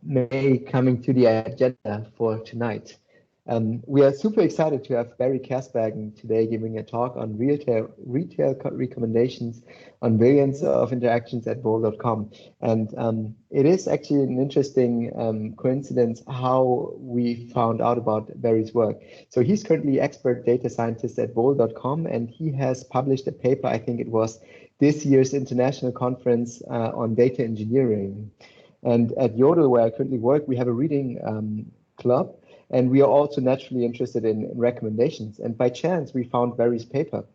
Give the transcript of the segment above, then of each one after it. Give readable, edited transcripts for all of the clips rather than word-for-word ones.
may coming to the agenda for tonight. We are super excited to have Barrie Kersbergen today giving a talk on retail recommendations on billions of interactions at bol.com. And it is actually an interesting coincidence how we found out about Barrie's work. So he's currently expert data scientist at bol.com, and he has published a paper, I think it was this year's international conference on data engineering. And at Yodel, where I currently work, we have a reading club. And we are also naturally interested in recommendations. And by chance, we found Barrie's paper.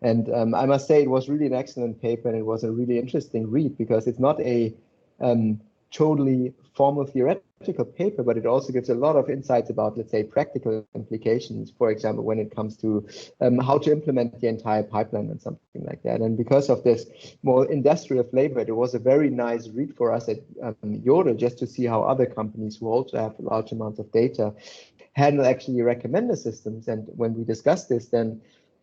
And I must say, it was really an excellent paper, and it was a really interesting read because it's not a totally formal theoretical paper, but it also gives a lot of insights about, let's say, practical implications, for example, when it comes to how to implement the entire pipeline and something like that. And because of this more industrial flavor, it was a very nice read for us at Yodel, just to see how other companies who also have large amounts of data handle actually recommender systems. And when we discussed this, then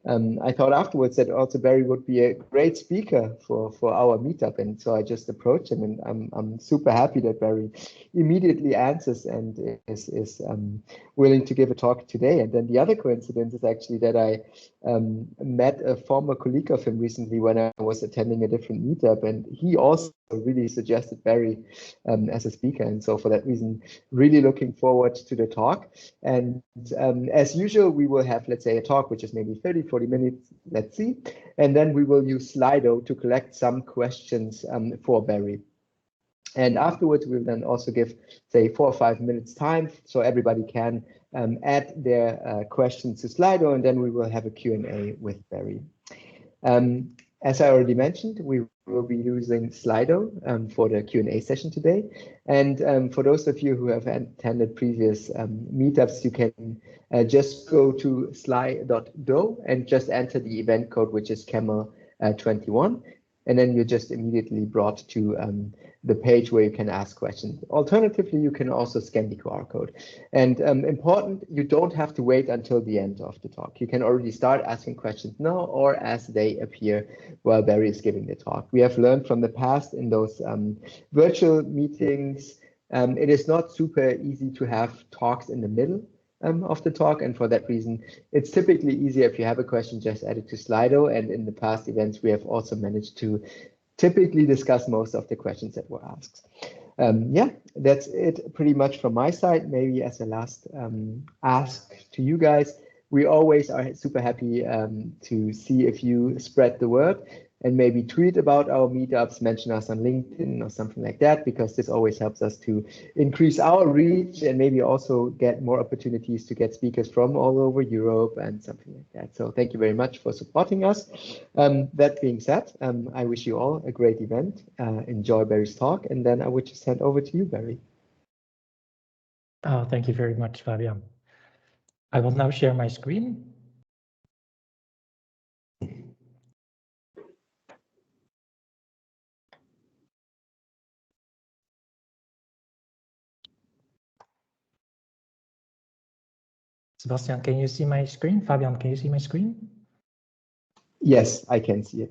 I thought afterwards that also Barrie would be a great speaker for our meetup, and so I just approached him, and I'm super happy that Barrie immediately answers and is willing to give a talk today. And then the other coincidence is actually that I met a former colleague of him recently when I was attending a different meetup, and he also really suggested Barrie as a speaker, and so for that reason, really looking forward to the talk. And as usual, we will have, let's say, a talk which is maybe 30-40 minutes, let's see, and then we will use Slido to collect some questions for Barrie. And afterwards, we'll then also give, say, 4 or 5 minutes time so everybody can add their questions to Slido, and then we will have a Q&A with Barrie. As I already mentioned, we will be using Slido for the Q&A session today. And for those of you who have attended previous meetups, you can just go to sly.do and just enter the event code, which is CAIML 21. And then you're just immediately brought to the page where you can ask questions. Alternatively, you can also scan the QR code. And important, you don't have to wait until the end of the talk. You can already start asking questions now or as they appear while Barrie is giving the talk. We have learned from the past in those virtual meetings, it is not super easy to have talks in the middle of the talk, and for that reason, it's typically easier if you have a question, just add it to Slido. And in the past events, we have also managed to typically discuss most of the questions that were asked. Yeah, that's it pretty much from my side. Maybe as a last ask to you guys, we always are super happy to see if you spread the word and maybe tweet about our meetups, mention us on LinkedIn or something like that, because this always helps us to increase our reach and maybe also get more opportunities to get speakers from all over Europe and something like that. So thank you very much for supporting us. That being said, I wish you all a great event. Enjoy Barrie's talk, and then I would just hand over to you, Barrie. Oh, thank you very much, Fabian. I will now share my screen. Sebastian, can you see my screen? Fabian, can you see my screen? Yes, I can see it.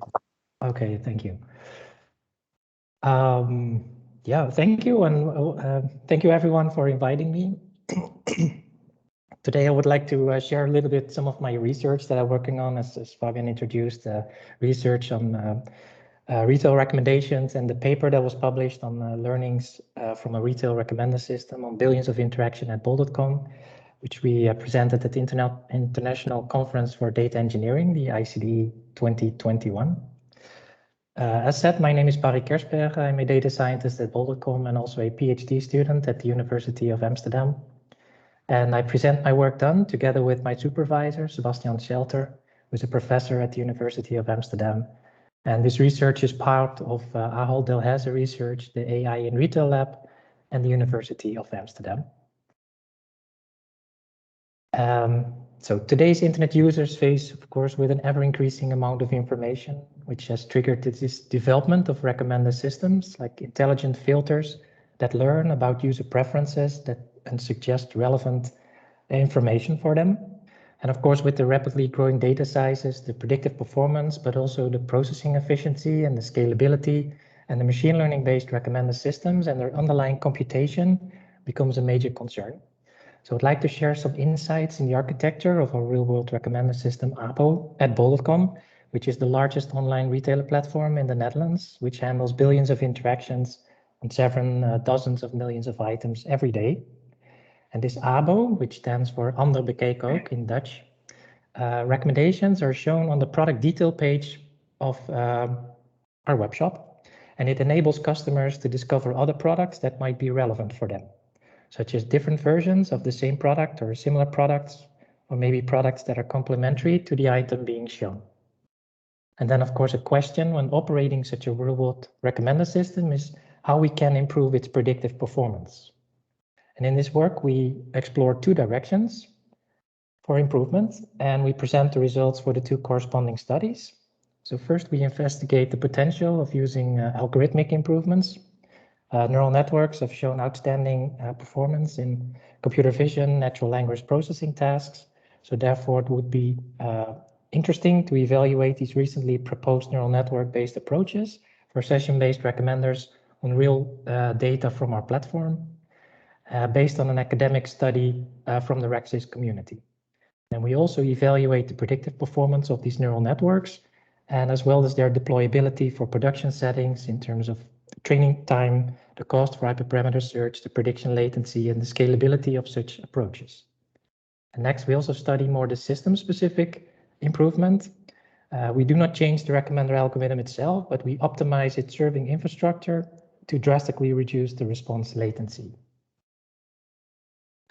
Okay, thank you. Yeah, thank you, and thank you everyone for inviting me. Today I would like to share a little bit some of my research that I'm working on, as Fabian introduced, research on retail recommendations and the paper that was published on learnings from a retail recommender system on billions of interaction at bol.com, which we presented at the International Conference for Data Engineering, the ICD 2021. As said, my name is Barrie Kersbergen. I'm a data scientist at bol.com and also a PhD student at the University of Amsterdam. And I present my work done together with my supervisor, Sebastian Schelter, who's a professor at the University of Amsterdam. And this research is part of Ahold Delhaize research, the AI in Retail Lab, and the University of Amsterdam. So today's internet users face, of course, with an ever-increasing amount of information, which has triggered this development of recommender systems like intelligent filters that learn about user preferences and suggest relevant information for them. And of course, with the rapidly growing data sizes, the predictive performance, but also the processing efficiency and the scalability and the machine learning-based recommender systems and their underlying computation becomes a major concern. So I'd like to share some insights in the architecture of our real-world recommender system, ABO, at bol.com, which is the largest online retailer platform in the Netherlands, which handles billions of interactions on several dozens of millions of items every day. And this ABO, which stands for Ander bekeken ook in Dutch, recommendations are shown on the product detail page of our webshop, and it enables customers to discover other products that might be relevant for them, such as different versions of the same product or similar products, or maybe products that are complementary to the item being shown. And then, of course, a question when operating such a real-world recommender system is how we can improve its predictive performance. And in this work, we explore two directions for improvement, and we present the results for the two corresponding studies. So first, we investigate the potential of using algorithmic improvements. Neural networks have shown outstanding performance in computer vision, natural language processing tasks. So therefore, it would be interesting to evaluate these recently proposed neural network-based approaches for session-based recommenders on real data from our platform, based on an academic study from the RecSys community. And we also evaluate the predictive performance of these neural networks, and as well as their deployability for production settings in terms of training time, the cost for hyperparameter search, the prediction latency, and the scalability of such approaches. And next, we also study more the system-specific improvement. We do not change the recommender algorithm itself, but we optimize its serving infrastructure to drastically reduce the response latency.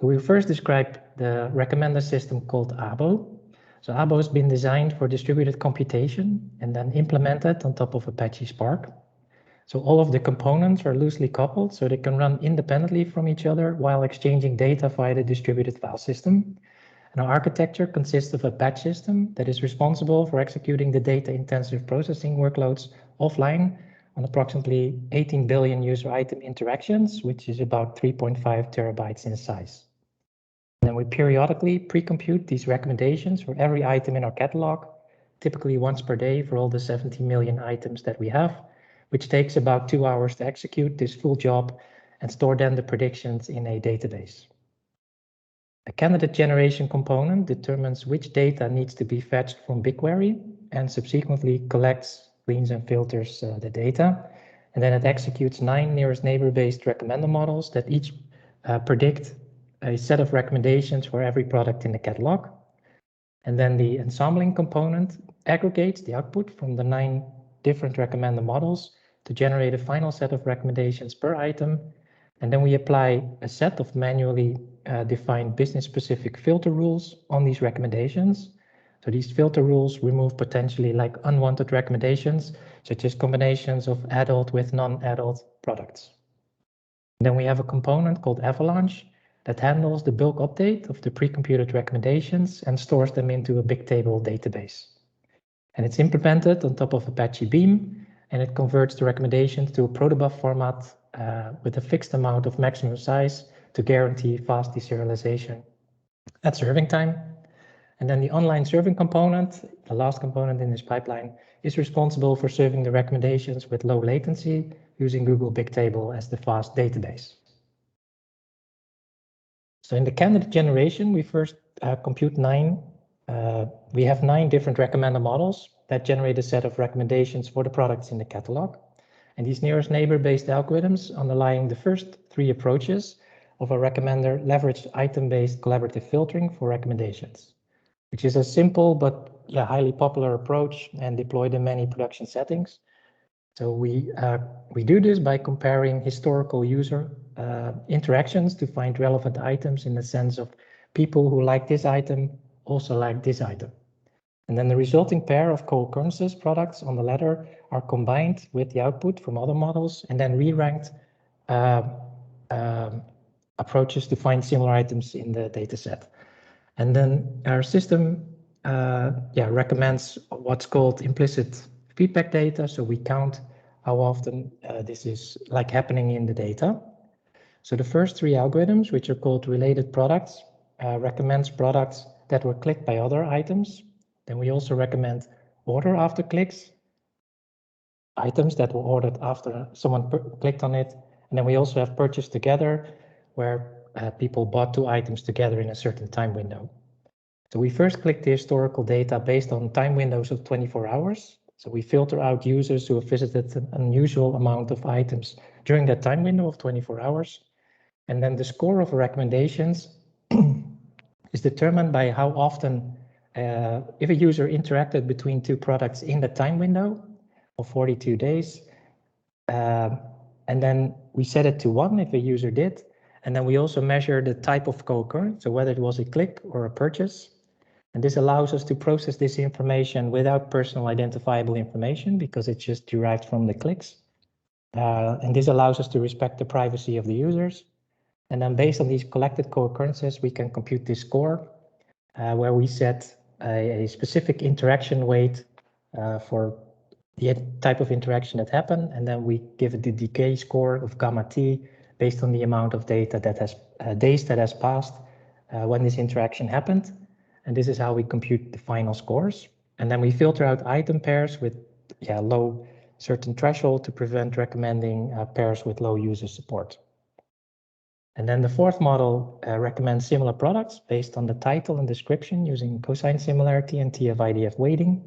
So we first describe the recommender system called ABO. So ABO has been designed for distributed computation and then implemented on top of Apache Spark. So all of the components are loosely coupled, so they can run independently from each other while exchanging data via the distributed file system. And our architecture consists of a batch system that is responsible for executing the data-intensive processing workloads offline on approximately 18 billion user item interactions, which is about 3.5 terabytes in size. And then we periodically pre-compute these recommendations for every item in our catalog, typically once per day for all the 70 million items that we have, which takes about 2 hours to execute this full job and store then the predictions in a database. A candidate generation component determines which data needs to be fetched from BigQuery and subsequently collects, cleans, and filters the data. And then it executes 9 nearest neighbor-based recommender models that each predict a set of recommendations for every product in the catalog. And then the ensembling component aggregates the output from the 9 different recommender models to generate a final set of recommendations per item. And then we apply a set of manually defined business-specific filter rules on these recommendations. So these filter rules remove potentially like unwanted recommendations, such as combinations of adult with non-adult products. And then we have a component called Avalanche that handles the bulk update of the pre-computed recommendations and stores them into a Bigtable database. And it's implemented on top of Apache Beam, and it converts the recommendations to a protobuf format with a fixed amount of maximum size to guarantee fast deserialization at serving time. And then the online serving component, the last component in this pipeline, is responsible for serving the recommendations with low latency using Google Bigtable as the fast database. So in the candidate generation, we first compute 9. We have 9 different recommender models that generate a set of recommendations for the products in the catalog. And these nearest neighbor-based algorithms underlying the first 3 approaches of a recommender leverage item-based collaborative filtering for recommendations, which is a simple but highly popular approach and deployed in many production settings. So we do this by comparing historical user interactions to find relevant items in the sense of people who like this item also like this item. And then the resulting pair of co-occurrences products on the ladder are combined with the output from other models and then re-ranked approaches to find similar items in the data set. And then our system recommends what's called implicit feedback data. So we count how often this is like happening in the data. So the first 3 algorithms, which are called related products, recommends products that were clicked by other items. Then we also recommend order after clicks. items that were ordered after someone clicked on it. And then we also have purchase together, where people bought 2 items together in a certain time window. So we first click the historical data based on time windows of 24 hours. So we filter out users who have visited an unusual amount of items during that time window of 24 hours. And then the score of recommendations is determined by how often, if a user interacted between 2 products in the time window of 42 days. And then we set it to 1 if a user did. And then we also measure the type of co-occurrence, so whether it was a click or a purchase. And this allows us to process this information without personal identifiable information because it's just derived from the clicks. And this allows us to respect the privacy of the users. And then based on these collected co-occurrences, we can compute this score where we set a specific interaction weight for the type of interaction that happened. And then we give it the decay score of gamma t based on the amount of data that has days that has passed when this interaction happened. And this is how we compute the final scores. And then we filter out item pairs with low certain threshold to prevent recommending pairs with low user support. And then the 4th model recommends similar products based on the title and description using cosine similarity and TF-IDF weighting.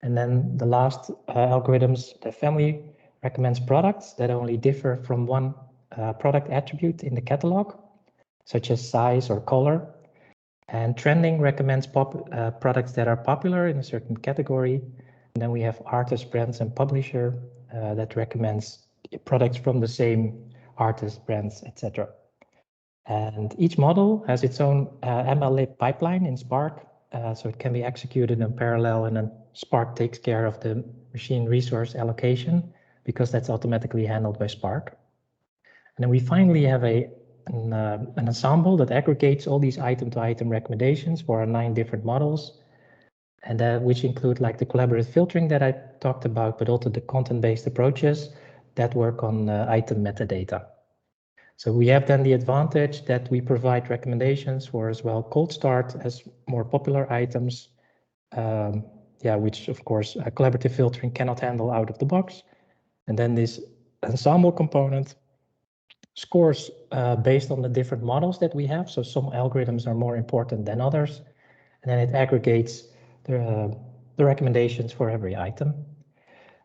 And then the last algorithms, the family recommends products that only differ from one product attribute in the catalog, such as size or color. And trending recommends products that are popular in a certain category. And then we have artist, brands, and publisher that recommends products from the same artist, brands, etc. And each model has its own MLlib pipeline in Spark, so it can be executed in parallel, and then Spark takes care of the machine resource allocation because that's automatically handled by Spark. And then we finally have an ensemble that aggregates all these item-to-item recommendations for our 9 different models, and which include like the collaborative filtering that I talked about, but also the content-based approaches that work on item metadata. So we have then the advantage that we provide recommendations for as well cold start as more popular items, which of course collaborative filtering cannot handle out of the box. And then this ensemble component scores based on the different models that we have. So some algorithms are more important than others. And then it aggregates the recommendations for every item.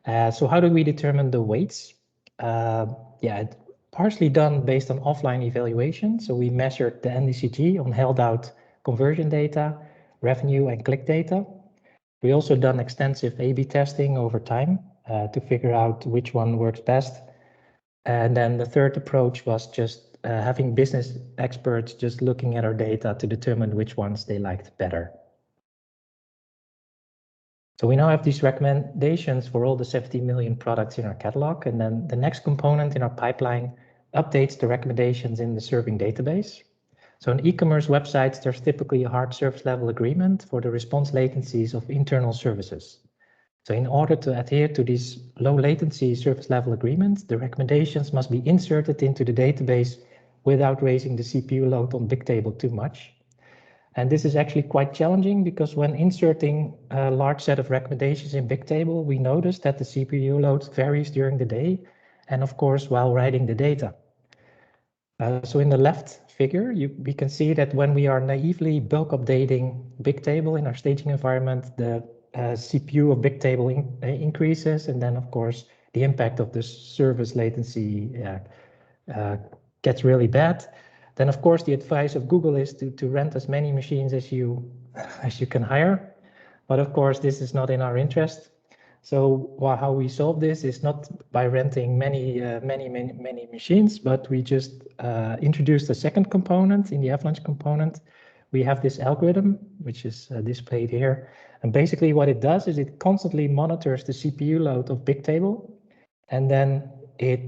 So how do we determine the weights? It's partially done based on offline evaluation. So we measured the NDCG on held out conversion data, revenue, and click data. We also done extensive A/B testing over time to figure out which one works best. And then the 3rd approach was just having business experts just looking at our data to determine which ones they liked better. So we now have these recommendations for all the 70 million products in our catalog. And then the next component in our pipeline updates the recommendations in the serving database. So in e-commerce websites, there's typically a hard service level agreement for the response latencies of internal services. So in order to adhere to these low latency service level agreements, the recommendations must be inserted into the database without raising the CPU load on Bigtable too much. And this is actually quite challenging because when inserting a large set of recommendations in Bigtable, we notice that the CPU load varies during the day and of course while writing the data. So in the left figure, we can see that when we are naively bulk updating Bigtable in our staging environment, the CPU of Bigtable increases, and then of course the impact of the service latency gets really bad. Then of course the advice of Google is to rent as many machines as you can hire, but of course this is not in our interest. So how we solve this is not by renting many machines, but we just introduced a second component in the Avalanche component. We have this algorithm, which is displayed here. And basically what it does is it constantly monitors the CPU load of Bigtable, and then it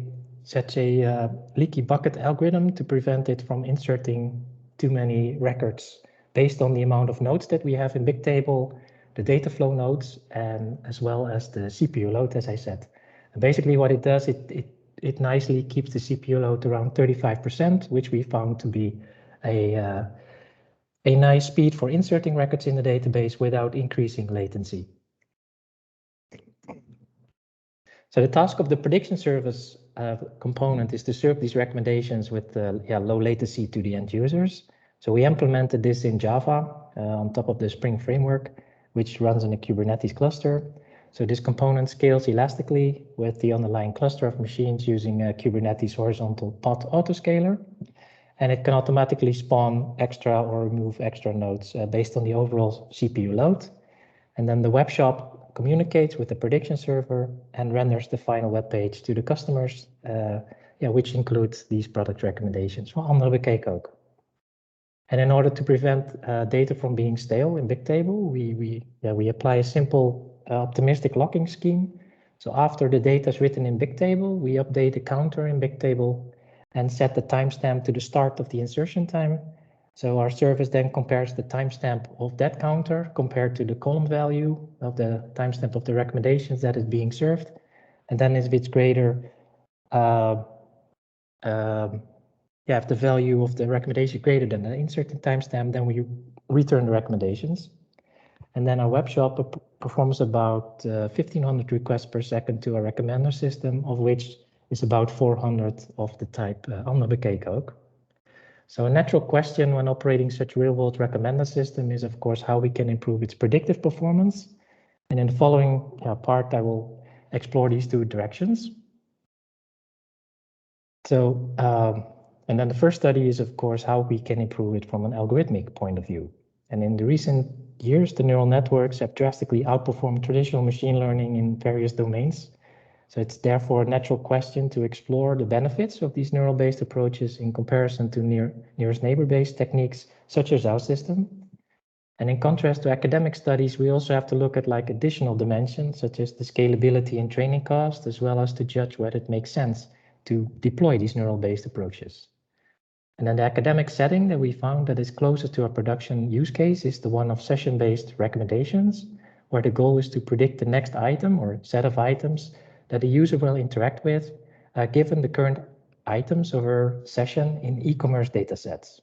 sets a leaky bucket algorithm to prevent it from inserting too many records based on the amount of nodes that we have in Bigtable, the data flow nodes, and as well as the CPU load, as I said. And basically what it does, it nicely keeps the CPU load around 35%, which we found to be a nice speed for inserting records in the database without increasing latency. So the task of the prediction service component is to serve these recommendations with low latency to the end users. So we implemented this in Java on top of the Spring framework, which runs in a Kubernetes cluster. So this component scales elastically with the underlying cluster of machines using a Kubernetes horizontal pod autoscaler. And it can automatically spawn extra or remove extra nodes based on the overall CPU load. And then the web shop communicates with the prediction server and renders the final web page to the customers, which includes these product recommendations for andere bekeken ook. And in order to prevent data from being stale in Bigtable, we apply a simple optimistic locking scheme. So after the data is written in Bigtable, we update the counter in Bigtable and set the timestamp to the start of the insertion time. So our service then compares the timestamp of that counter compared to the column value of the timestamp of the recommendations that is being served. And then if it's greater, if the value of the recommendation greater than the inserted timestamp, then we return the recommendations. And then our web shop performs about 1,500 requests per second to our recommender system, of which is about 400 of the type andere bekeken ook. So a natural question when operating such real-world recommender system is, of course, how we can improve its predictive performance. And in the following part, I will explore these two directions. So, and then the first study is, of course, how we can improve it from an algorithmic point of view. And in the recent years, the neural networks have drastically outperformed traditional machine learning in various domains. So it's therefore a natural question to explore the benefits of these neural-based approaches in comparison to nearest neighbor-based techniques, such as our system. And in contrast to academic studies, we also have to look at like additional dimensions, such as the scalability and training cost, as well as to judge whether it makes sense to deploy these neural-based approaches. And then the academic setting that we found that is closest to our production use case is the one of session-based recommendations, where the goal is to predict the next item or set of items that the user will interact with, given the current items of her session in e-commerce datasets.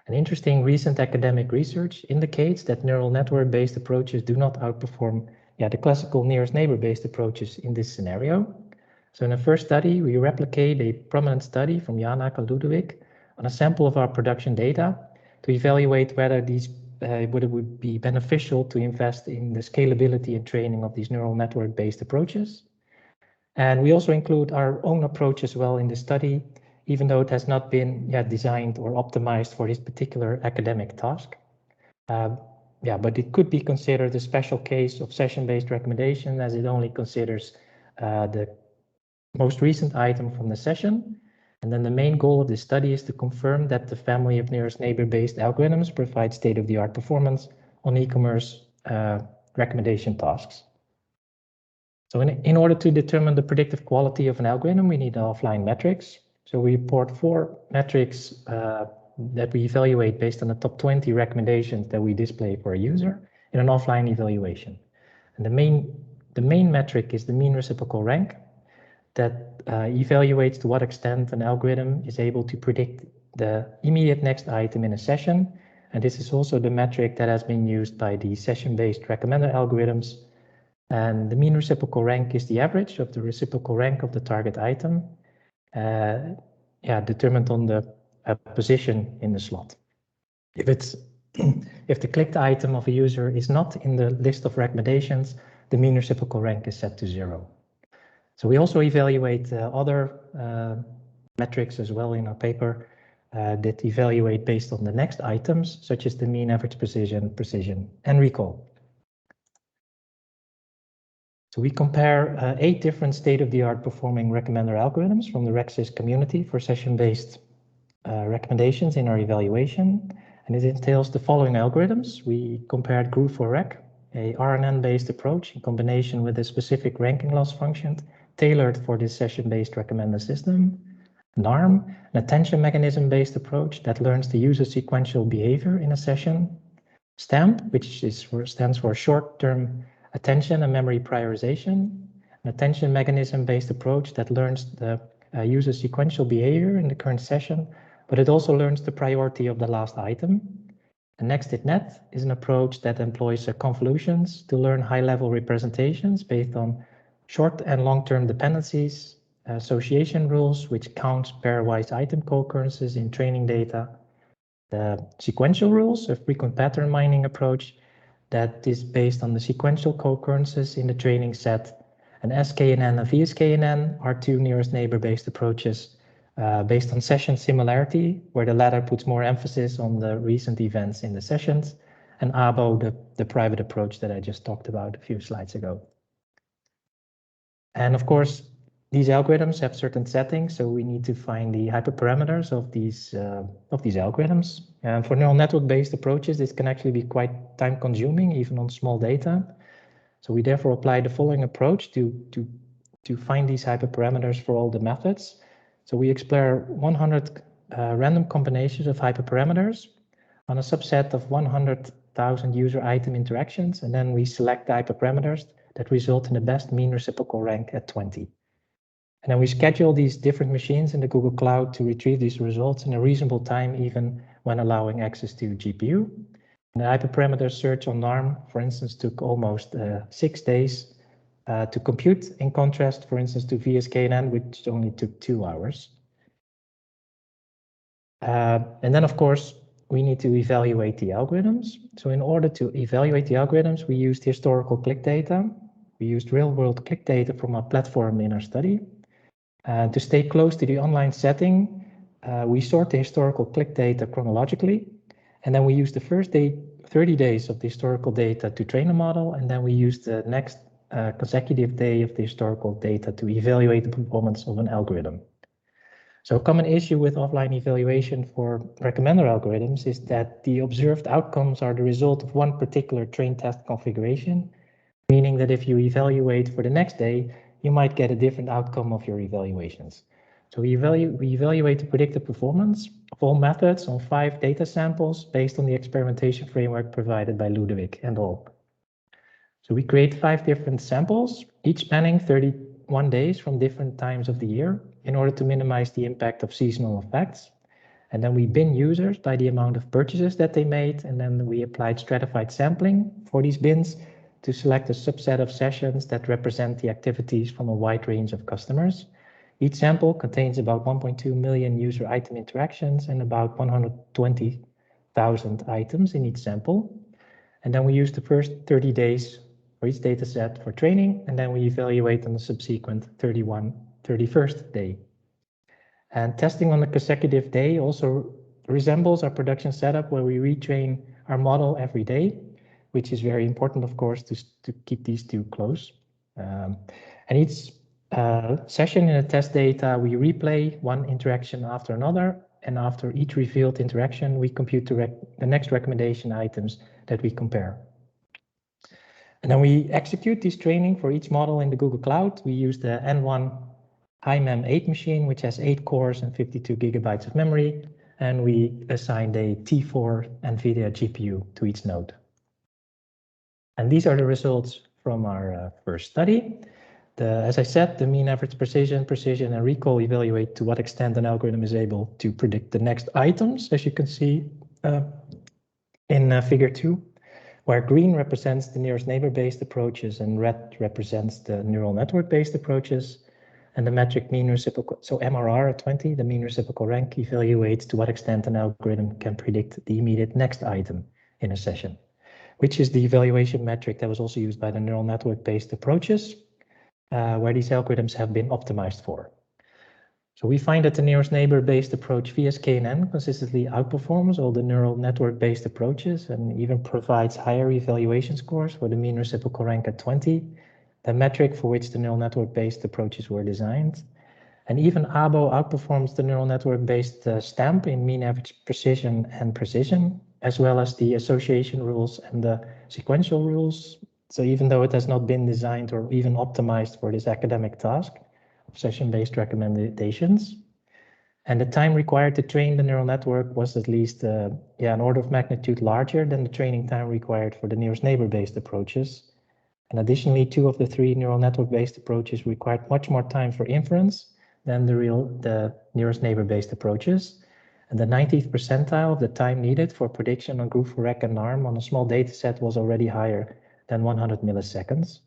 An interesting recent academic research indicates that neural network-based approaches do not outperform the classical nearest neighbor-based approaches in this scenario. So in the first study, we replicate a prominent study from Janak and Ludovic on a sample of our production data to evaluate whether these would be beneficial to invest in the scalability and training of these neural network-based approaches. And we also include our own approach as well in the study, even though it has not been designed or optimized for this particular academic task. But it could be considered a special case of session-based recommendation, as it only considers the most recent item from the session. And then the main goal of this study is to confirm that the family of nearest neighbor-based algorithms provide state-of-the-art performance on e-commerce recommendation tasks. So in order to determine the predictive quality of an algorithm, we need offline metrics. So we report 4 metrics that we evaluate based on the top 20 recommendations that we display for a user in an offline evaluation. And the main metric is the mean reciprocal rank that evaluates to what extent an algorithm is able to predict the immediate next item in a session. And this is also the metric that has been used by the session-based recommender algorithms. And the mean reciprocal rank is the average of the reciprocal rank of the target item, determined on the position in the slot. If the clicked item of a user is not in the list of recommendations, the mean reciprocal rank is set to 0. So we also evaluate other metrics as well in our paper that evaluate based on the next items, such as the mean average precision, and recall. So we compare 8 different state-of-the-art performing recommender algorithms from the RecSys community for session-based recommendations in our evaluation. And it entails the following algorithms. We compared GRU4Rec, a RNN-based approach in combination with a specific ranking loss function tailored for this session-based recommender system. NARM, an attention mechanism-based approach that learns the user sequential behavior in a session. STAMP, which stands for short-term attention and memory prioritization, an attention mechanism-based approach that learns the user sequential behavior in the current session, but it also learns the priority of the last item. And NextItNet is an approach that employs convolutions to learn high-level representations based on short and long-term dependencies, association rules, which counts pairwise item co-occurrences in training data, the sequential rules, a frequent pattern mining approach that is based on the sequential co-occurrences in the training set, and SKNN and VSKNN are two nearest neighbor-based approaches based on session similarity, where the latter puts more emphasis on the recent events in the sessions, and ABO, the private approach that I just talked about a few slides ago. And of course, these algorithms have certain settings, so we need to find the hyperparameters of these algorithms. And for neural network-based approaches, this can actually be quite time-consuming, even on small data. So we therefore apply the following approach to find these hyperparameters for all the methods. So we explore 100 random combinations of hyperparameters on a subset of 100,000 user item interactions, and then we select the hyperparameters that result in the best mean reciprocal rank at 20. And then we schedule these different machines in the Google Cloud to retrieve these results in a reasonable time, even when allowing access to GPU. And the hyperparameter search on NARM, for instance, took almost 6 days to compute, in contrast, for instance, to VSKNN, which only took 2 hours. And then, of course, we need to evaluate the algorithms. So in order to evaluate the algorithms, we used historical click data. We used real-world click data from our platform in our study. To stay close to the online setting, we sort the historical click data chronologically, and then we use the first 30 days of the historical data to train a model, and then we use the next consecutive day of the historical data to evaluate the performance of an algorithm. So a common issue with offline evaluation for recommender algorithms is that the observed outcomes are the result of one particular train test configuration, meaning that if you evaluate for the next day, you might get a different outcome of your evaluations. So we evaluate the predicted performance of all methods on 5 data samples based on the experimentation framework provided by Ludovic and all. So we create 5 different samples, each spanning 31 days from different times of the year in order to minimize the impact of seasonal effects. And then we bin users by the amount of purchases that they made, and then we applied stratified sampling for these bins to select a subset of sessions that represent the activities from a wide range of customers. Each sample contains about 1.2 million user item interactions and about 120,000 items in each sample. And then we use the first 30 days for each data set for training, and then we evaluate on the subsequent 31st day. And testing on the consecutive day also resembles our production setup, where we retrain our model every day, which is very important, of course, to keep these two close. And each session in the test data, we replay one interaction after another, and after each revealed interaction, we compute the next recommendation items that we compare. And then we execute this training for each model in the Google Cloud. We use the N1 HiMem8 machine, which has 8 cores and 52 gigabytes of memory, and we assigned a T4 NVIDIA GPU to each node. And these are the results from our first study. As I said, the mean average precision, and recall evaluate to what extent an algorithm is able to predict the next items, as you can see in figure 2, where green represents the nearest neighbor-based approaches and red represents the neural network-based approaches. And the metric mean reciprocal, so MRR at 20, the mean reciprocal rank evaluates to what extent an algorithm can predict the immediate next item in a session, which is the evaluation metric that was also used by the neural network-based approaches, where these algorithms have been optimized for. So we find that the nearest neighbor-based approach VSKNN consistently outperforms all the neural network-based approaches and even provides higher evaluation scores for the mean reciprocal rank at 20, the metric for which the neural network-based approaches were designed. And even ABO outperforms the neural network-based stamp in mean average precision and precision, as well as the association rules and the sequential rules. So even though it has not been designed or even optimized for this academic task of session-based recommendations, and the time required to train the neural network was at least an order of magnitude larger than the training time required for the nearest neighbor-based approaches. And additionally, 2 of the 3 neural network-based approaches required much more time for inference than the nearest neighbor-based approaches. And the 90th percentile of the time needed for prediction on group for rec and NARM on a small data set was already higher than 100 milliseconds.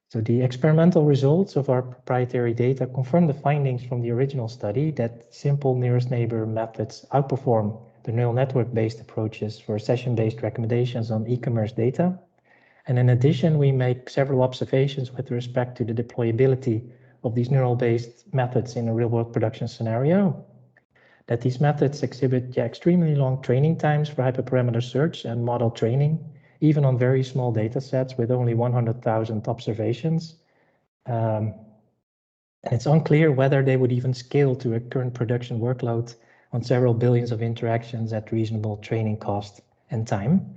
So the experimental results of our proprietary data confirm the findings from the original study that simple nearest neighbor methods outperform the neural network-based approaches for session-based recommendations on e-commerce data. And in addition, we make several observations with respect to the deployability of these neural-based methods in a real-world production scenario. That these methods exhibit extremely long training times for hyperparameter search and model training, even on very small data sets with only 100,000 observations. And it's unclear whether they would even scale to a current production workload on several billions of interactions at reasonable training cost and time.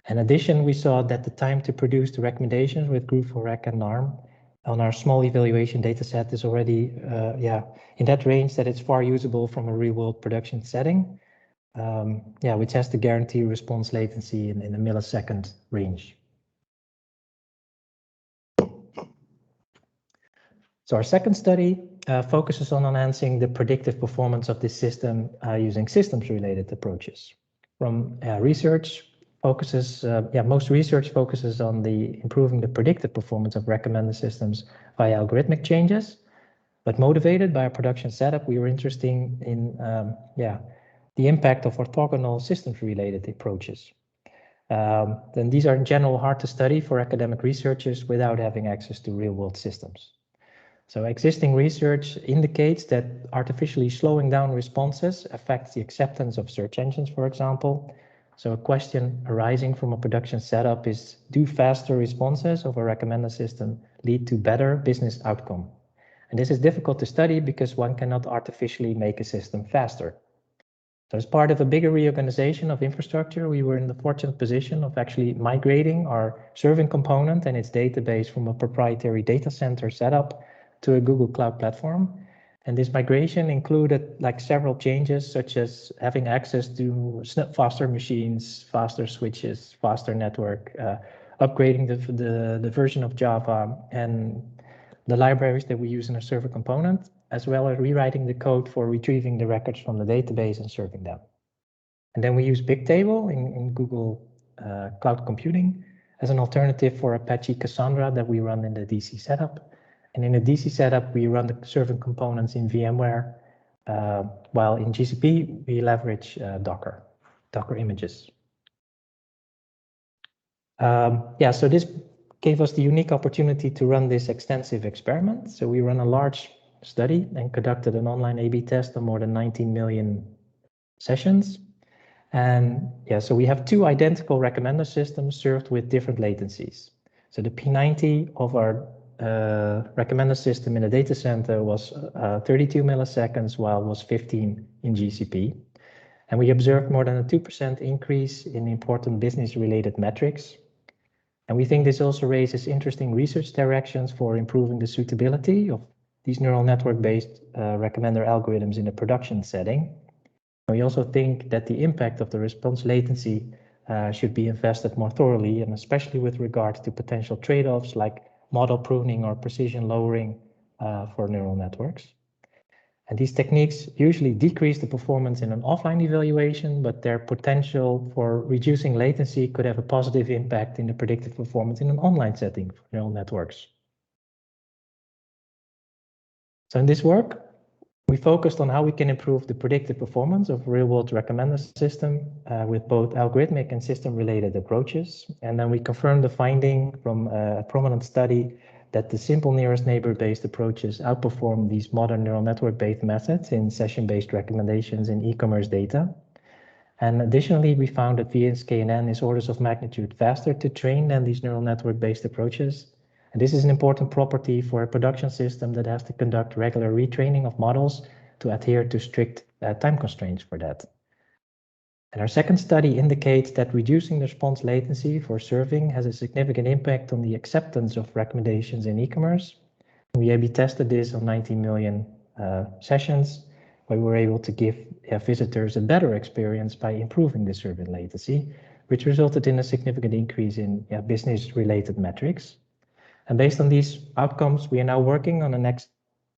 In addition, we saw that the time to produce the recommendations with Group4Rec and NARM on our small evaluation data set is already in that range that it's far usable from a real-world production setting, which has to guarantee response latency in the millisecond range. So our second study focuses on enhancing the predictive performance of this system using systems-related approaches. From research focuses, most research focuses on improving the predictive performance of recommender systems via algorithmic changes. But motivated by our production setup, we were interested in the impact of orthogonal systems-related approaches. Then these are in general hard to study for academic researchers without having access to real-world systems. So existing research indicates that artificially slowing down responses affects the acceptance of search engines, for example. So a question arising from a production setup is, do faster responses of a recommender system lead to better business outcome? And this is difficult to study because one cannot artificially make a system faster. So as part of a bigger reorganization of infrastructure, we were in the fortunate position of actually migrating our serving component and its database from a proprietary data center setup to a Google Cloud platform. And this migration included several changes, such as having access to faster machines, faster switches, faster network, upgrading the version of Java and the libraries that we use in a server component, as well as rewriting the code for retrieving the records from the database and serving them. And then we use Bigtable in Google Cloud Computing as an alternative for Apache Cassandra that we run in the DC setup. And in the DC setup, we run the serving components in VMware, while in GCP, we leverage Docker images. So this gave us the unique opportunity to run this extensive experiment. So we ran a large study and conducted an online A/B test on more than 19 million sessions. And so we have two identical recommender systems served with different latencies. So the P90 of our recommender system in the data center was 32 milliseconds, while it was 15 in GCP. And we observed more than a 2% increase in important business-related metrics. And we think this also raises interesting research directions for improving the suitability of these neural network-based recommender algorithms in a production setting. We also think that the impact of the response latency should be invested more thoroughly, and especially with regard to potential trade-offs like model pruning or precision lowering for neural networks. And these techniques usually decrease the performance in an offline evaluation, but their potential for reducing latency could have a positive impact in the predictive performance in an online setting for neural networks. So in this work, we focused on how we can improve the predictive performance of real-world recommender system with both algorithmic and system-related approaches. And then we confirmed the finding from a prominent study that the simple nearest neighbor-based approaches outperform these modern neural network-based methods in session-based recommendations in e-commerce data. And additionally, we found that VSKNN is orders of magnitude faster to train than these neural network-based approaches. And this is an important property for a production system that has to conduct regular retraining of models to adhere to strict time constraints for that. And our second study indicates that reducing the response latency for serving has a significant impact on the acceptance of recommendations in e-commerce. We A/B tested this on 19 million sessions, where we were able to give visitors a better experience by improving the serving latency, which resulted in a significant increase in business-related metrics. And based on these outcomes, we are now working on the next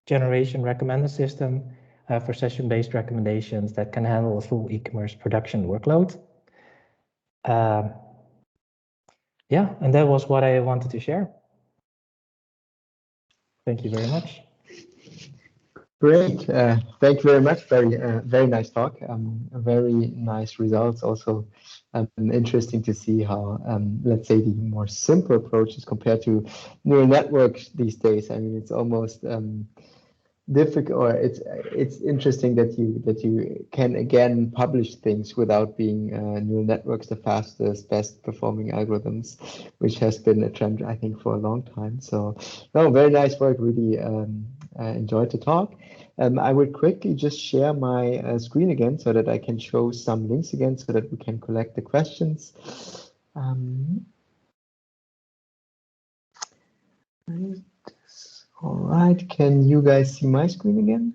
generation recommender system for session-based recommendations that can handle a full e-commerce production workload. And that was what I wanted to share. Thank you very much. Great. Thank you very much. Very nice talk. Very nice results. Also, interesting to see how, let's say, the more simple approaches compared to neural networks these days. I mean, it's almost difficult, or it's interesting that you can again publish things without being neural networks the fastest, best performing algorithms, which has been a trend I think for a long time. So, no, very nice work. Really enjoyed the talk. I would quickly just share my screen again so that I can show some links again so that we can collect the questions. All right, can you guys see my screen again?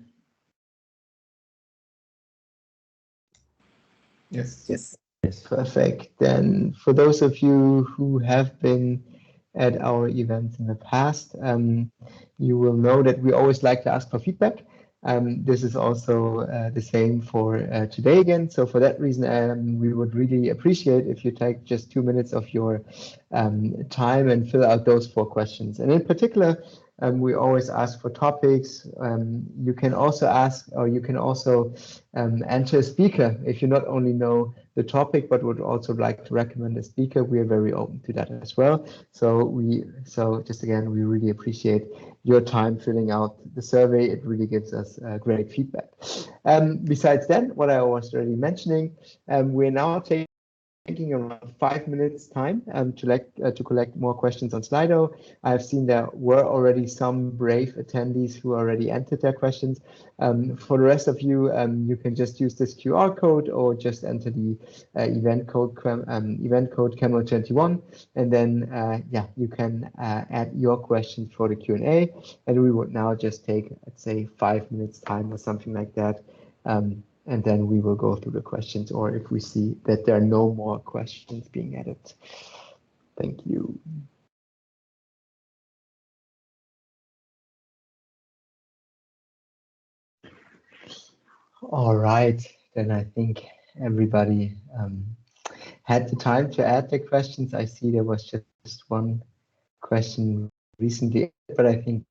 Yes. Yes. Perfect. Then for those of you who have been at our events in the past, you will know that we always like to ask for feedback. This is also the same for today again. So for that reason, we would really appreciate if you take just 2 minutes of your time and fill out those 4 questions. And in particular, we always ask for topics. You can also ask, or you can also enter a speaker if you not only know the topic, but would also like to recommend a speaker. We are very open to that as well. So just again, we really appreciate your time filling out the survey. It really gives us great feedback. Besides that, what I was already mentioning, we're now taking around 5 minutes time to collect more questions on Slido. I've seen there were already some brave attendees who already entered their questions. For the rest of you, you can just use this QR code or just enter the event code CAIML21, and then yeah, you can add your questions for the Q&A, and we would now just take, let's say, 5 minutes time or something like that. And then we will go through the questions, or if we see that there are no more questions being added. Thank you. All right, then I think everybody had the time to add their questions. I see there was just one question recently, but I think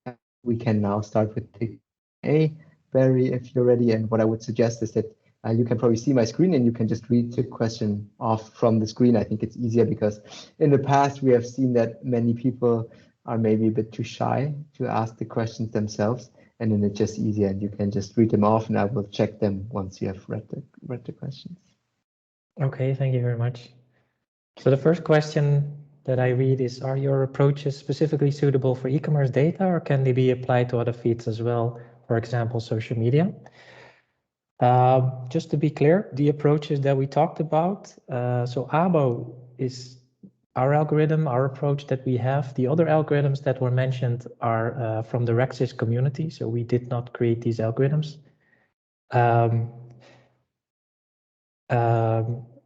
we can now start with the Q&A. Barrie, if you're ready, and what I would suggest is that you can probably see my screen and you can just read the question off from the screen. I think it's easier because in the past we have seen that many people are maybe a bit too shy to ask the questions themselves, and then it's just easier and you can just read them off and I will check them once you have read the questions. Okay, thank you very much. So the first question that I read is, are your approaches specifically suitable for e-commerce data, or can they be applied to other feeds as well, for example, social media? Just to be clear, the approaches that we talked about, so ABO is our algorithm, our approach that we have. The other algorithms that were mentioned are from the Rexis community, so we did not create these algorithms.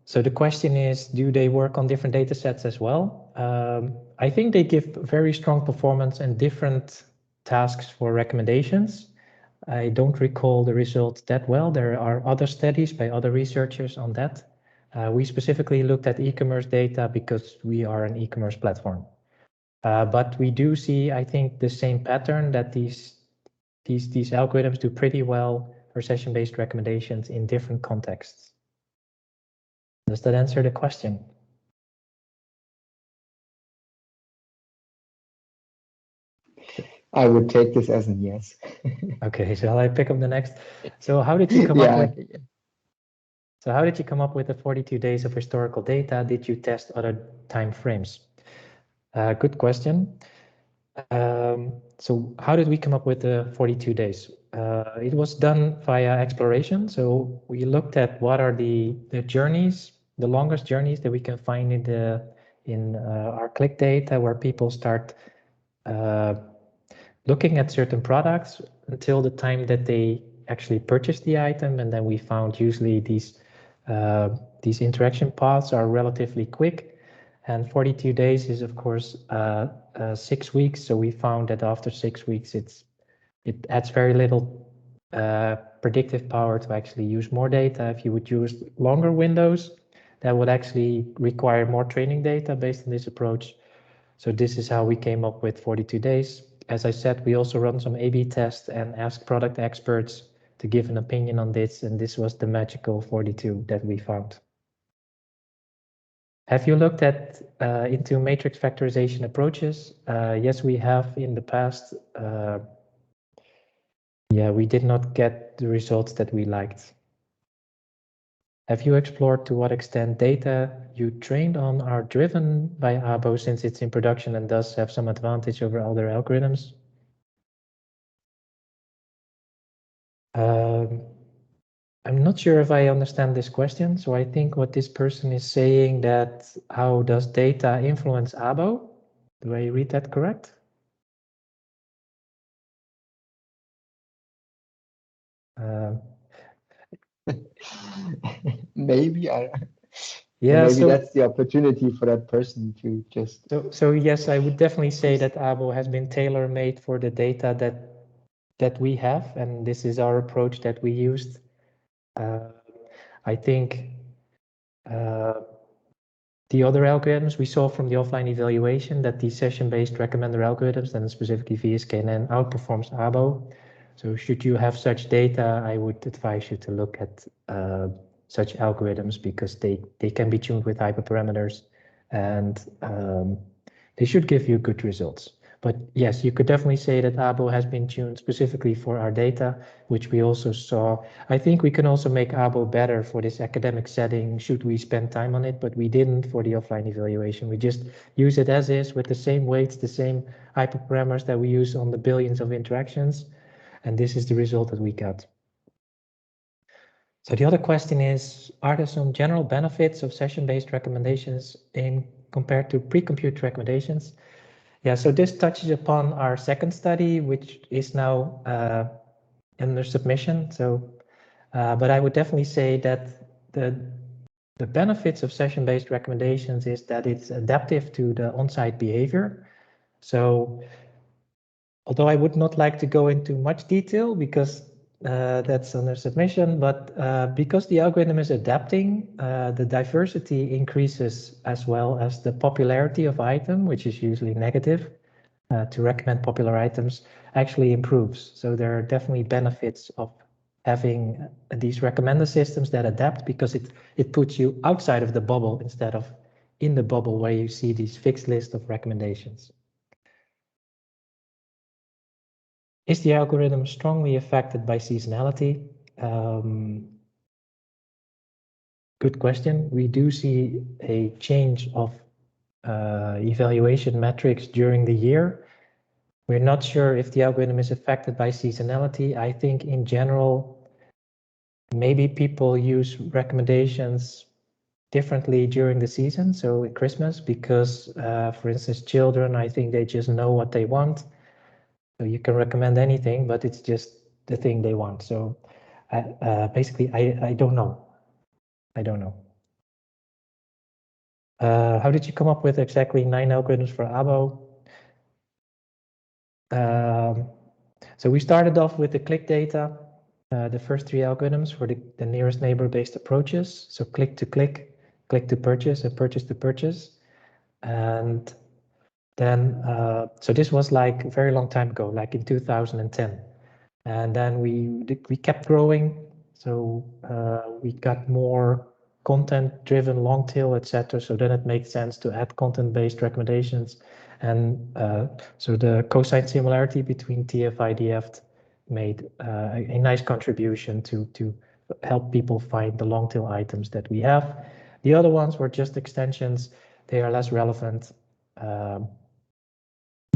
So the question is, do they work on different data sets as well? I think they give very strong performance and different tasks for recommendations. I don't recall the results that well. There are other studies by other researchers on that. We specifically looked at e-commerce data because we are an e-commerce platform. But we do see, I think, the same pattern that these algorithms do pretty well for session-based recommendations in different contexts. Does that answer the question? I would take this as a yes. Okay, shall I pick up the next? So how did you come up with? So how did you come up with the 42 days of historical data? Did you test other time frames? Good question. So how did we come up with the 42 days? It was done via exploration. So we looked at what are the journeys, the longest journeys that we can find in our click data, where people start looking at certain products until the time that they actually purchase the item. And then we found usually these interaction paths are relatively quick. And 42 days is, of course, 6 weeks. So we found that after 6 weeks, it adds very little predictive power to actually use more data. If you would use longer windows, that would actually require more training data based on this approach. So this is how we came up with 42 days. as I said, we also run some A/B tests and ask product experts to give an opinion on this, and this was the magical 42 that we found. Have you looked at into matrix factorization approaches? Yes, we have in the past. Yeah, we did not get the results that we liked. Have you explored to what extent data you trained on are driven by ABO since it's in production and does have some advantage over other algorithms? I'm not sure if I understand this question. So I think what this person is saying that how does data influence ABO? Do I read that correct? Maybe yeah, maybe so that's the opportunity for that person to just. So yes, I would definitely say that ABO has been tailor-made for the data that we have, and this is our approach that we used. I think the other algorithms we saw from the offline evaluation that the session-based recommender algorithms, and specifically VSKNN, outperforms ABO. So should you have such data, I would advise you to look at such algorithms because they can be tuned with hyperparameters and they should give you good results. But yes, you could definitely say that ABO has been tuned specifically for our data, which we also saw. I think we can also make ABO better for this academic setting should we spend time on it, but we didn't for the offline evaluation. We just use it as is with the same weights, the same hyperparameters that we use on the billions of interactions. And this is the result that we got. So the other question is, are there some general benefits of session-based recommendations in compared to pre-compute recommendations? Yeah, so this touches upon our second study, which is now under submission. So, but I would definitely say that the benefits of session-based recommendations is that it's adaptive to the on-site behavior. So, although I would not like to go into much detail because that's under submission, but because the algorithm is adapting, the diversity increases as well as the popularity of item, which is usually negative, to recommend popular items, actually improves. So there are definitely benefits of having these recommender systems that adapt because it puts you outside of the bubble instead of in the bubble where you see these fixed list of recommendations. Is the algorithm strongly affected by seasonality? Good question. We do see a change of evaluation metrics during the year. We're not sure if the algorithm is affected by seasonality. I think in general, maybe people use recommendations differently during the season. So at Christmas, because for instance, children, I think they just know what they want. So you can recommend anything, but it's just the thing they want. So basically, I don't know. I don't know. How did you come up with exactly 9 algorithms for ABO? So we started off with the click data, the first 3 algorithms for the nearest neighbor-based approaches. So click to click, click to purchase, and purchase to purchase. And then, so this was like a very long time ago, like in 2010. And then we kept growing. So we got more content-driven, long tail, etc. So then it makes sense to add content-based recommendations. And so the cosine similarity between TF-IDF made a nice contribution to help people find the long tail items that we have. The other ones were just extensions. They are less relevant.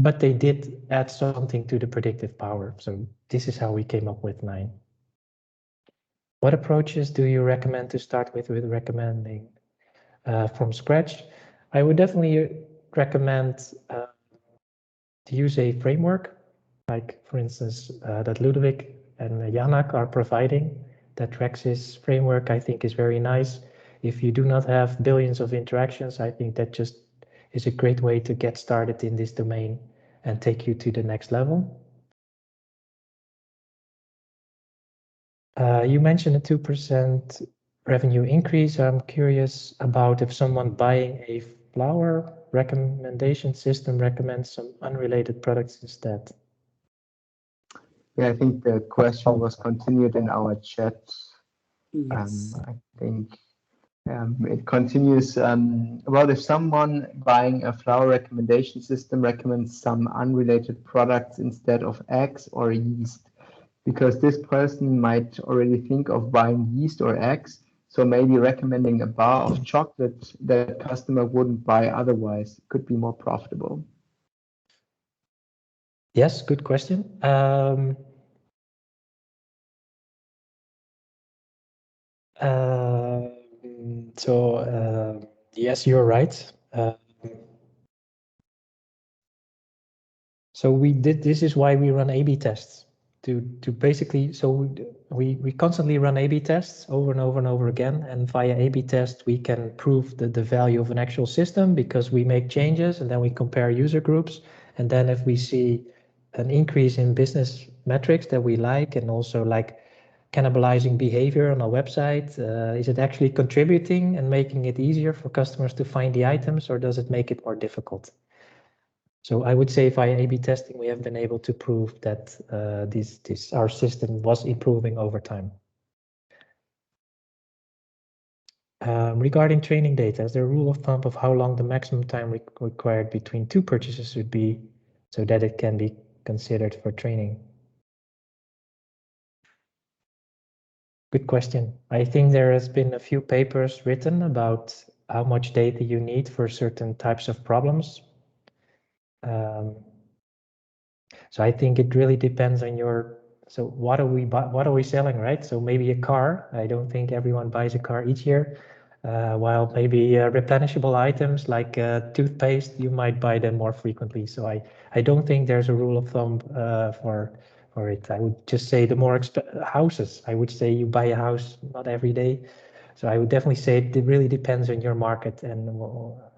But they did add something to the predictive power. So this is how we came up with 9. What approaches do you recommend to start with recommending from scratch? I would definitely recommend to use a framework, like for instance, that Ludovic and Janak are providing. That Rex's framework, I think, is very nice. If you do not have billions of interactions, I think that just is a great way to get started in this domain and take you to the next level. You mentioned a 2% revenue increase. I'm curious about if someone buying a flower recommendation system recommends some unrelated products instead. Yeah, I think the question was continued in our chat. Yes. I think it continues. Well, if someone buying a flour recommendation system recommends some unrelated products instead of eggs or yeast, because this person might already think of buying yeast or eggs, so maybe recommending a bar of chocolate that customer wouldn't buy otherwise could be more profitable. Yes, good question. Yes, you're right. So we did. This is why we run A/B tests to basically. So we constantly run A/B tests over and over and over again, and via A/B test we can prove the value of an actual system because we make changes and then we compare user groups, and then if we see an increase in business metrics that we like and also like cannibalizing behavior on our website, is it actually contributing and making it easier for customers to find the items, or does it make it more difficult? So I would say via A/B testing, we have been able to prove that our system was improving over time. Regarding training data, is there a rule of thumb of how long the maximum time required between two purchases would be so that it can be considered for training? Good question. I think there has been a few papers written about how much data you need for certain types of problems. So I think it really depends on so what are we selling, right? So maybe a car. I don't think everyone buys a car each year. While maybe replenishable items like toothpaste, you might buy them more frequently. So I don't think there's a rule of thumb for it. I would just say the more houses. I would say you buy a house not every day. So I would definitely say it really depends on your market and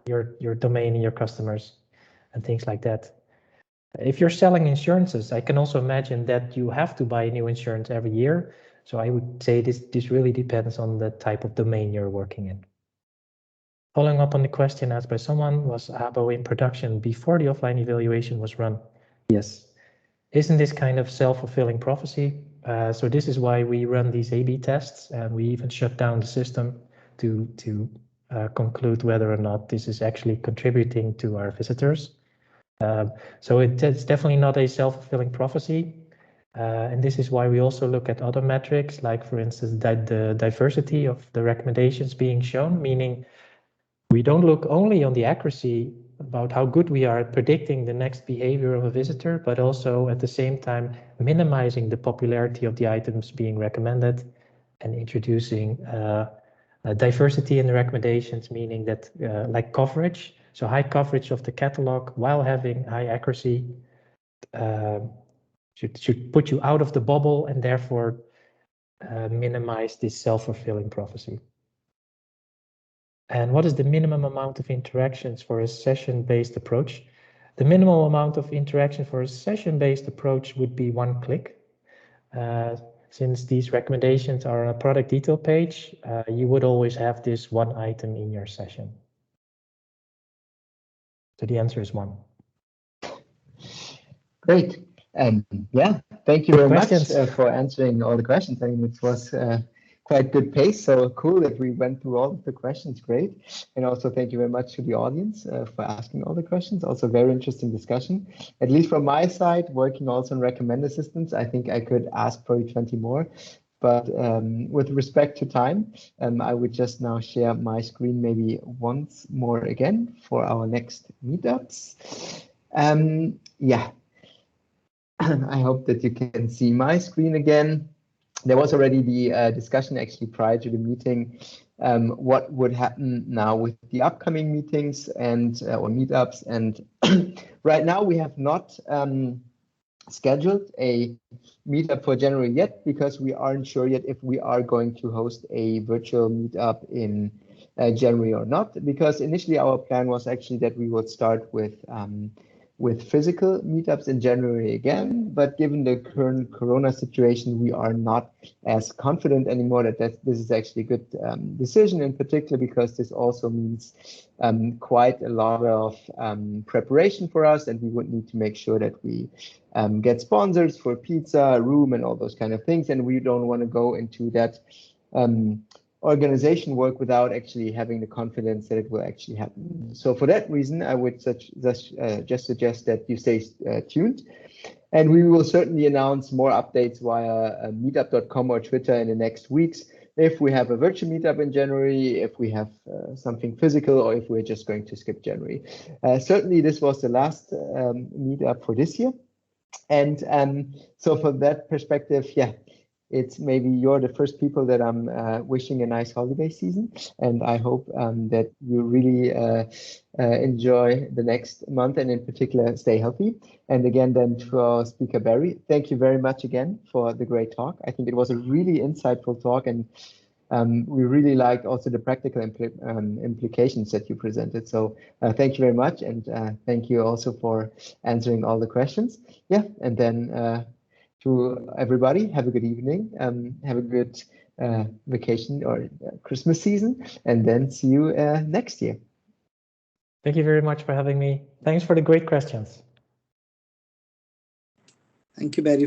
your domain and your customers and things like that. If you're selling insurances, I can also imagine that you have to buy a new insurance every year. So I would say this really depends on the type of domain you're working in. Following up on the question asked by someone, was ABO in production before the offline evaluation was run? Yes. Isn't this kind of self-fulfilling prophecy? So this is why we run these A/B tests, and we even shut down the system to conclude whether or not this is actually contributing to our visitors. So it's definitely not a self-fulfilling prophecy. And this is why we also look at other metrics, like for instance, the diversity of the recommendations being shown, meaning we don't look only on the accuracy about how good we are at predicting the next behavior of a visitor, but also at the same time minimizing the popularity of the items being recommended and introducing diversity in the recommendations, meaning that like coverage, so high coverage of the catalog while having high accuracy should put you out of the bubble and therefore minimize this self-fulfilling prophecy. And what is the minimum amount of interactions for a session-based approach? The minimum amount of interaction for a session-based approach would be 1 click. Since these recommendations are on a product detail page, you would always have this one item in your session. So the answer is 1. Great. Yeah, thank you very much for answering all the questions. I mean, it was quite good pace, so cool that we went through all of the questions. Great. And also thank you very much to the audience for asking all the questions. Also very interesting discussion. At least from my side, working also on recommender systems, I think I could ask probably 20 more. But with respect to time, I would just now share my screen maybe once more again for our next meetups. Yeah. I hope that you can see my screen again. There was already the discussion actually prior to the meeting, what would happen now with the upcoming meetings and or meetups. And right now we have not scheduled a meetup for January yet, because we aren't sure yet if we are going to host a virtual meetup in January or not, because initially our plan was actually that we would start with with physical meetups in January again, but given the current Corona situation, we are not as confident anymore that this is actually a good decision, in particular because this also means quite a lot of preparation for us, and we would need to make sure that we get sponsors for pizza, room, and all those kind of things, and we don't want to go into that organization work without actually having the confidence that it will actually happen. So for that reason, I would just suggest that you stay tuned, and we will certainly announce more updates via meetup.com or Twitter in the next weeks. If we have a virtual meetup in January, if we have something physical, or if we're just going to skip January. Certainly this was the last meetup for this year. And so from that perspective, yeah, it's maybe you're the first people that I'm wishing a nice holiday season, and I hope that you really enjoy the next month, and in particular stay healthy. And again, then to our speaker Barrie, thank you very much again for the great talk. I think it was a really insightful talk, and we really liked also the practical implications that you presented. So thank you very much, and thank you also for answering all the questions. Yeah, and then to everybody, have a good evening, have a good vacation or Christmas season, and then see you next year. Thank you very much for having me. Thanks for the great questions. Thank you, Barrie.